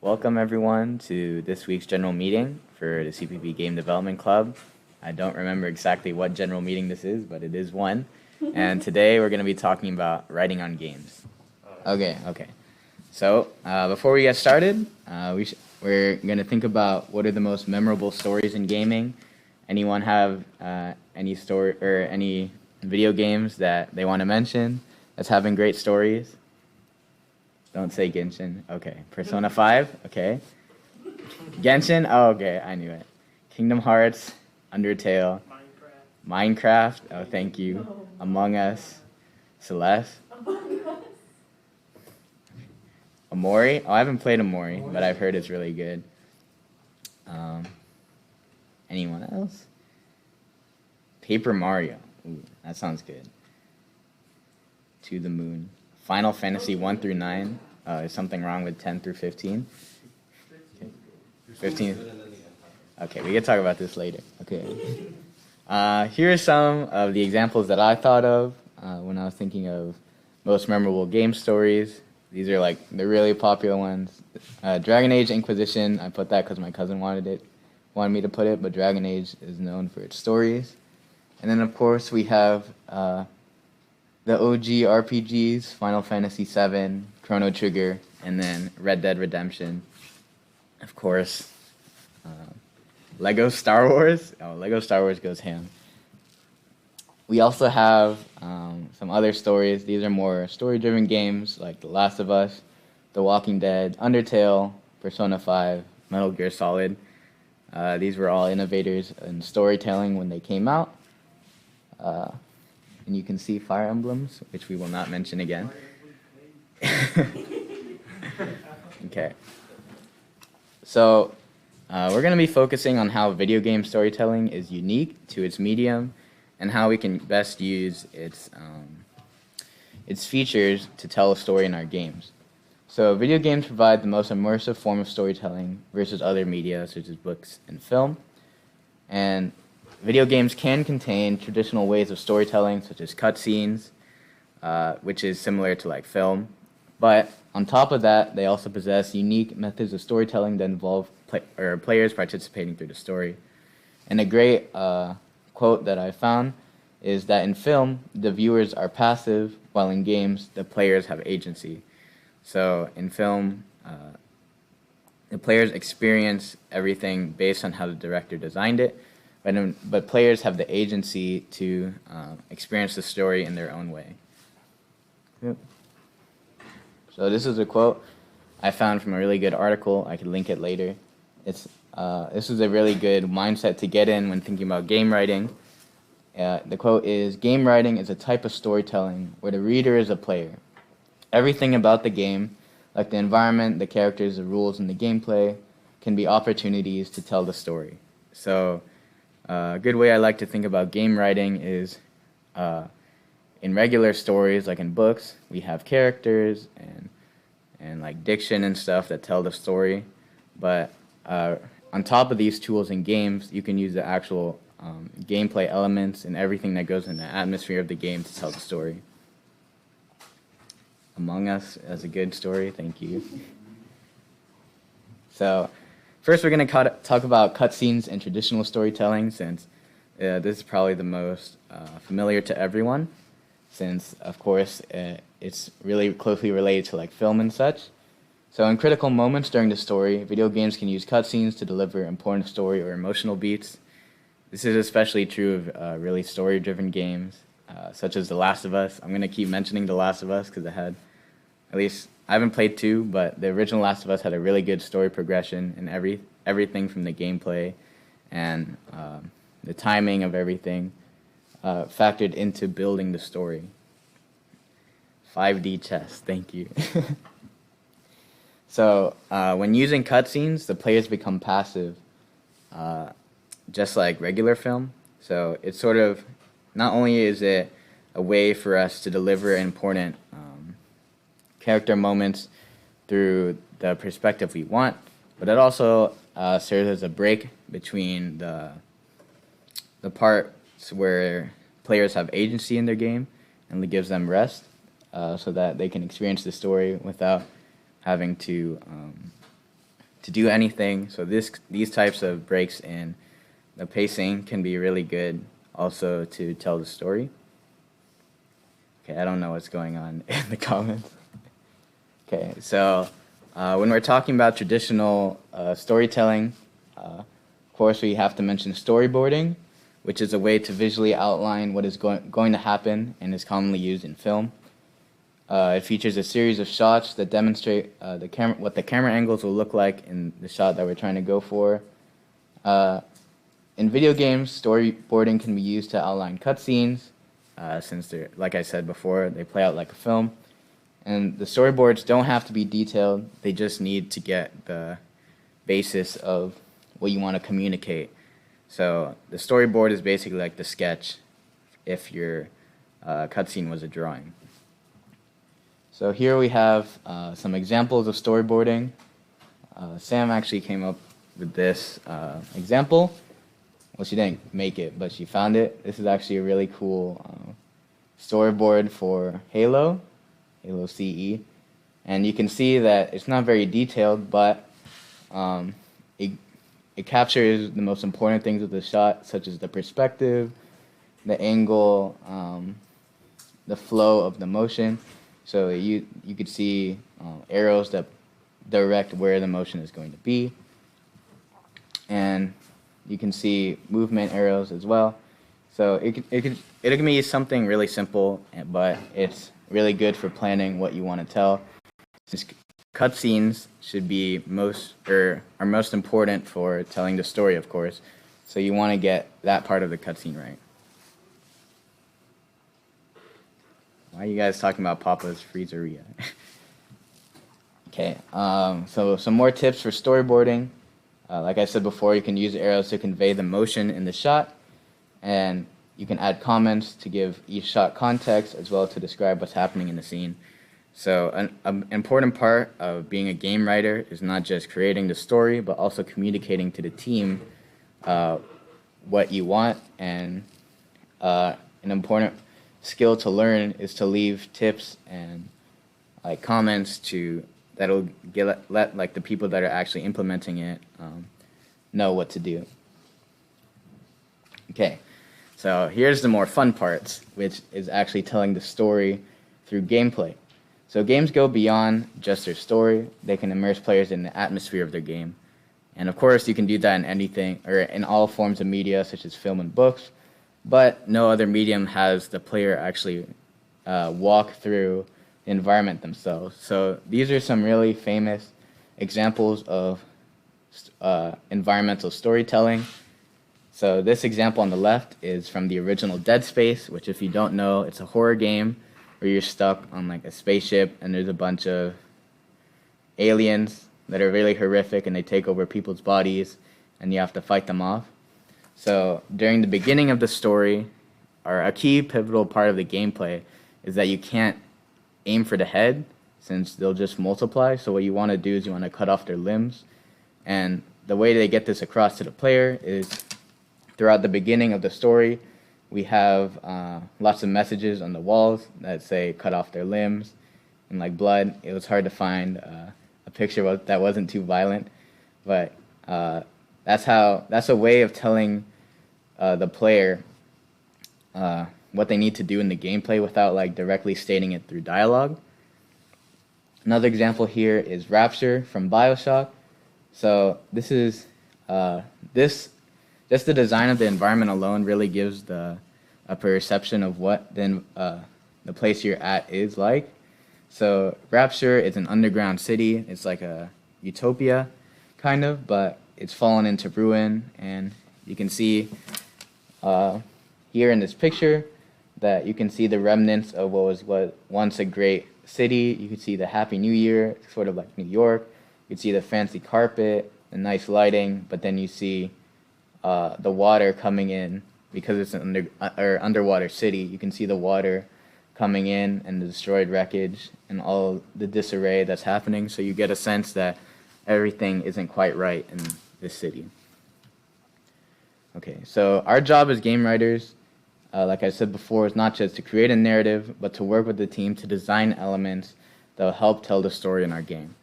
Welcome everyone to this week's general meeting for the CPP Game Development Club. I don't remember exactly what general meeting this is, but it is one. And today we're going to be talking about writing on games. Okay. So before we get started, we're going to think about what are the most memorable stories in gaming. Anyone have any story or any video games that they want to mention that's having great stories? Don't say Genshin. Okay. Persona 5. Okay. Genshin. Oh, okay. I knew it. Kingdom Hearts. Undertale. Minecraft. Oh, thank you. Among Us. Celeste. Amori. Oh, I haven't played Amori, but I've heard it's really good. Anyone else? Paper Mario. Ooh, that sounds good. To the Moon. Final Fantasy 1 through 9. Is something wrong with 10 through 15? Okay. 15. Okay, we can talk about this later. Okay. Here are some of the examples that I thought of when I was thinking of most memorable game stories. These are like the really popular ones. Dragon Age Inquisition. I put that because my cousin wanted me to put it, but Dragon Age is known for its stories. And then of course we have the OG RPGs, Final Fantasy VII, Chrono Trigger, and then Red Dead Redemption. Of course, Lego Star Wars. Oh, Lego Star Wars goes ham. We also have some other stories. These are more story-driven games like The Last of Us, The Walking Dead, Undertale, Persona 5, Metal Gear Solid. These were all innovators in storytelling when they came out. And you can see Fire Emblems, which we will not mention again. Okay. So we're going to be focusing on how video game storytelling is unique to its medium and how we can best use its features to tell a story in our games. So video games provide the most immersive form of storytelling versus other media such as books and film. And video games can contain traditional ways of storytelling, such as cutscenes, which is similar to like film. But on top of that, they also possess unique methods of storytelling that involve players participating through the story. And a great quote that I found is that in film, the viewers are passive, while in games, the players have agency. So in film, the players experience everything based on how the director designed it. But players have the agency to experience the story in their own way. Yep. So this is a quote I found from a really good article. I can link it later. This is a really good mindset to get in when thinking about game writing. The quote is, "Game writing is a type of storytelling where the reader is a player. Everything about the game, like the environment, the characters, the rules, and the gameplay, can be opportunities to tell the story." So a good way I like to think about game writing is in regular stories, like in books, we have characters and like diction and stuff that tell the story. But on top of these tools in games, you can use the actual gameplay elements and everything that goes in the atmosphere of the game to tell the story. Among Us as a good story, thank you. So first, we're going to talk about cutscenes and traditional storytelling, since this is probably the most familiar to everyone, since, of course, it's really closely related to like film and such. So in critical moments during the story, video games can use cutscenes to deliver important story or emotional beats. This is especially true of really story-driven games, such as The Last of Us. I'm going to keep mentioning The Last of Us because it had, at least, I haven't played 2, but the original Last of Us had a really good story progression, and everything from the gameplay and the timing of everything factored into building the story. 5D chess, thank you. So when using cutscenes, the players become passive, just like regular film. So it's sort of, not only is it a way for us to deliver important character moments through the perspective we want, but it also serves as a break between the parts where players have agency in their game, and it gives them rest so that they can experience the story without having to to do anything. So these types of breaks in the pacing can be really good also to tell the story. Okay, I don't know what's going on in the comments. Okay, so when we're talking about traditional storytelling, of course we have to mention storyboarding, which is a way to visually outline what is going to happen and is commonly used in film. It features a series of shots that demonstrate what the camera angles will look like in the shot that we're trying to go for. In video games, storyboarding can be used to outline cutscenes, since they're, like I said before, they play out like a film. And the storyboards don't have to be detailed, they just need to get the basis of what you want to communicate. So the storyboard is basically like the sketch if your cutscene was a drawing. So here we have some examples of storyboarding. Sam actually came up with this example. Well, she didn't make it, but she found it. This is actually a really cool storyboard for Halo CE. And you can see that it's not very detailed, but it captures the most important things of the shot, such as the perspective, the angle, the flow of the motion. So you could see arrows that direct where the motion is going to be. And you can see movement arrows as well. So it can be something really simple, but it's really good for planning what you want to tell. Since cutscenes should be are most important for telling the story, of course. So you want to get that part of the cutscene right. Why are you guys talking about Papa's Freezeria? Okay, so some more tips for storyboarding. Like I said before, you can use arrows to convey the motion in the shot, and you can add comments to give each shot context as well to describe what's happening in the scene. So an important part of being a game writer is not just creating the story, but also communicating to the team what you want. And an important skill to learn is to leave tips and like comments that'll let like the people that are actually implementing it know what to do. Okay, so here's the more fun parts, which is actually telling the story through gameplay. So games go beyond just their story. They can immerse players in the atmosphere of their game. And of course, you can do that in anything, or in all forms of media, such as film and books, but no other medium has the player actually walk through the environment themselves. So these are some really famous examples of environmental storytelling. So this example on the left is from the original Dead Space, which if you don't know, it's a horror game where you're stuck on like a spaceship and there's a bunch of aliens that are really horrific and they take over people's bodies and you have to fight them off. So during the beginning of the story, or a key pivotal part of the gameplay is that you can't aim for the head since they'll just multiply. So what you want to do is you want to cut off their limbs. And the way they get this across to the player is throughout the beginning of the story, we have lots of messages on the walls that say cut off their limbs and like blood. It was hard to find a picture that wasn't too violent, but that's a way of telling the player what they need to do in the gameplay without like directly stating it through dialogue. Another example here is Rapture from BioShock. So this is just the design of the environment alone really gives a perception of what the place you're at is like. So Rapture is an underground city. It's like a utopia, kind of, but it's fallen into ruin. And you can see here in this picture that you can see the remnants of what was once a great city. You can see the Happy New Year, sort of like New York. You can see the fancy carpet, the nice lighting, but then you see the water coming in because it's an underwater city. You can see the water coming in and the destroyed wreckage and all the disarray that's happening. So you get a sense that everything isn't quite right in this city. Okay, so our job as game writers, like I said before, is not just to create a narrative, but to work with the team to design elements that will help tell the story in our game.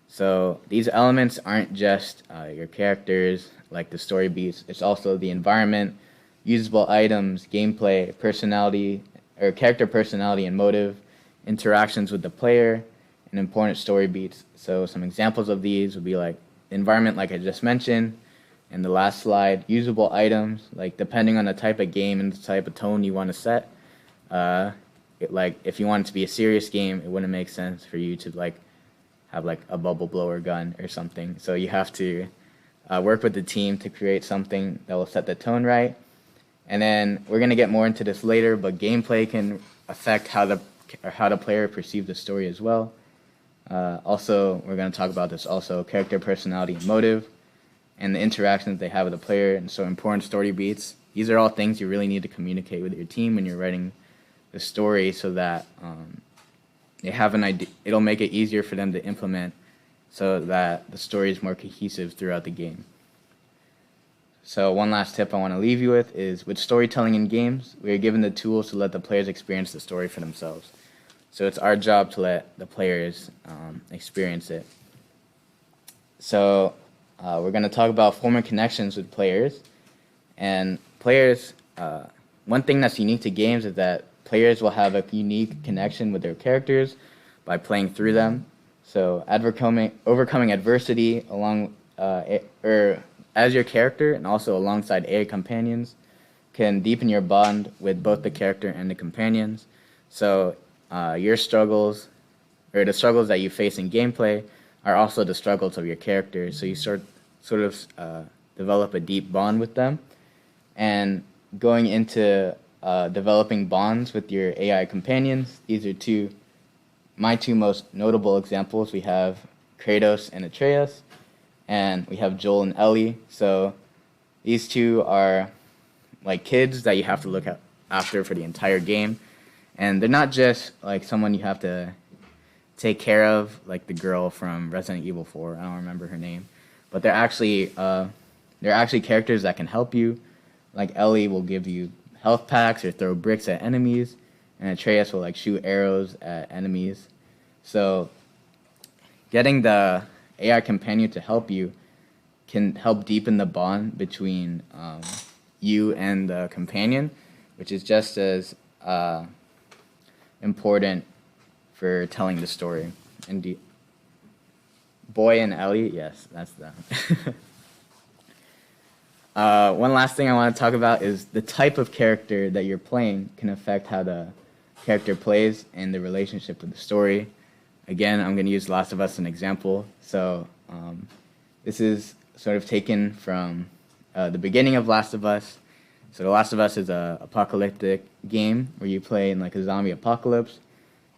So these elements aren't just your characters, like the story beats. It's also the environment, usable items, gameplay, personality, or character personality and motive, interactions with the player, and important story beats. So some examples of these would be like the environment, like I just mentioned, and the last slide, usable items, like depending on the type of game and the type of tone you want to set. Like if you want it to be a serious game, it wouldn't make sense for you to like have like a bubble blower gun or something. So you have to work with the team to create something that will set the tone right. And then we're gonna get more into this later, but gameplay can affect how the player perceives the story as well. Also, we're gonna talk about this also, character personality and motive, and the interactions they have with the player, and so important story beats. These are all things you really need to communicate with your team when you're writing the story, so that they have an idea. It'll make it easier for them to implement, so that the story is more cohesive throughout the game. So one last tip I want to leave you with storytelling in games, we are given the tools to let the players experience the story for themselves. So it's our job to let the players experience it. So we're going to talk about forming connections with players. And players, one thing that's unique to games is that players will have a unique connection with their characters by playing through them. So overcoming adversity as your character and also alongside AI companions can deepen your bond with both the character and the companions. So your struggles, or the struggles that you face in gameplay, are also the struggles of your characters. So you sort of develop a deep bond with them. And going into developing bonds with your AI companions, these are my two most notable examples. We have Kratos and Atreus, and we have Joel and Ellie. So these two are like kids that you have to look after for the entire game. And they're not just like someone you have to take care of, like the girl from Resident Evil 4. I don't remember her name. But they're actually characters that can help you. Like Ellie will give you health packs or throw bricks at enemies, and Atreus will like shoot arrows at enemies. So getting the AI companion to help you can help deepen the bond between you and the companion, which is just as important for telling the story. Indeed. Boy and Ellie, yes, that's them. One last thing I want to talk about is the type of character that you're playing can affect how the character plays and the relationship with the story. Again, I'm going to use Last of Us as an example. So this is sort of taken from the beginning of Last of Us. So The Last of Us is an apocalyptic game where you play in like a zombie apocalypse.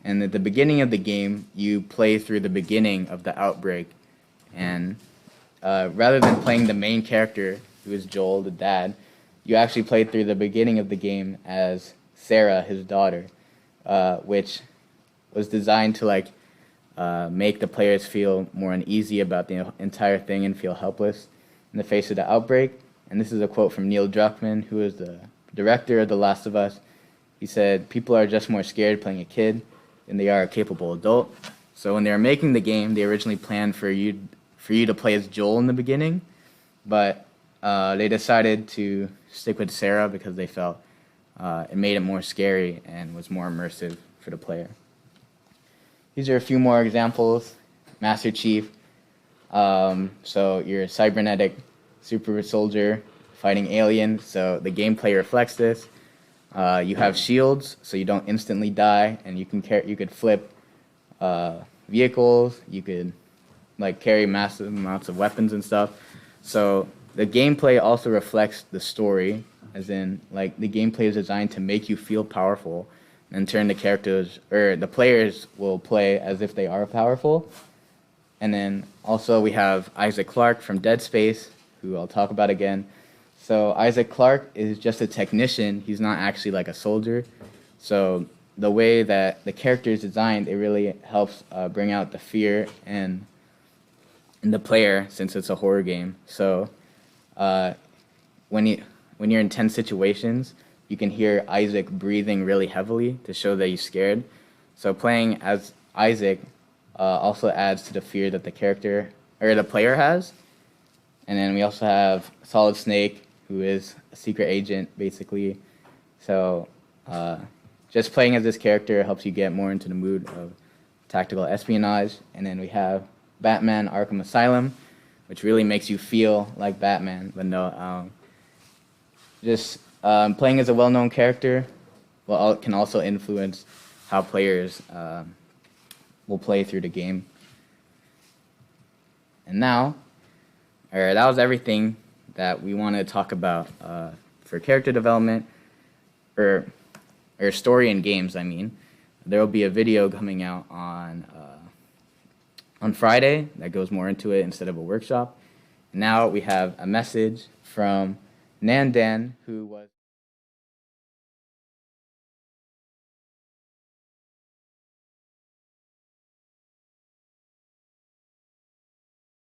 And at the beginning of the game, you play through the beginning of the outbreak. And rather than playing the main character, who is Joel, the dad, you actually played through the beginning of the game as Sarah, his daughter, which was designed to like make the players feel more uneasy about the entire thing and feel helpless in the face of the outbreak. And this is a quote from Neil Druckmann, who is the director of The Last of Us. He said, "People are just more scared playing a kid than they are a capable adult." So when they were making the game, they originally planned for you to play as Joel in the beginning, but they decided to stick with Sarah because they felt it made it more scary and was more immersive for the player. These are a few more examples. Master Chief. So you're a cybernetic super soldier fighting aliens, so the gameplay reflects this. You have shields, so you don't instantly die, and you could flip vehicles. You could like carry massive amounts of weapons and stuff. So the gameplay also reflects the story, as in like the gameplay is designed to make you feel powerful, and in turn the players will play as if they are powerful. And then also we have Isaac Clarke from Dead Space, who I'll talk about again. So Isaac Clarke is just a technician. He's not actually like a soldier. So the way that the character is designed, it really helps bring out the fear in the player, since it's a horror game. So when you're in tense situations, you can hear Isaac breathing really heavily to show that he's scared. So playing as Isaac also adds to the fear that the character or the player has. And then we also have Solid Snake, who is a secret agent, basically. So just playing as this character helps you get more into the mood of tactical espionage. And then we have Batman Arkham Asylum, which really makes you feel like Batman. But no, just playing as a well-known character can also influence how players will play through the game. And now, that was everything that we wanted to talk about for character development, or story in games, I mean. There will be a video coming out on Friday that goes more into it instead of a workshop. Now we have a message from Nandan, who was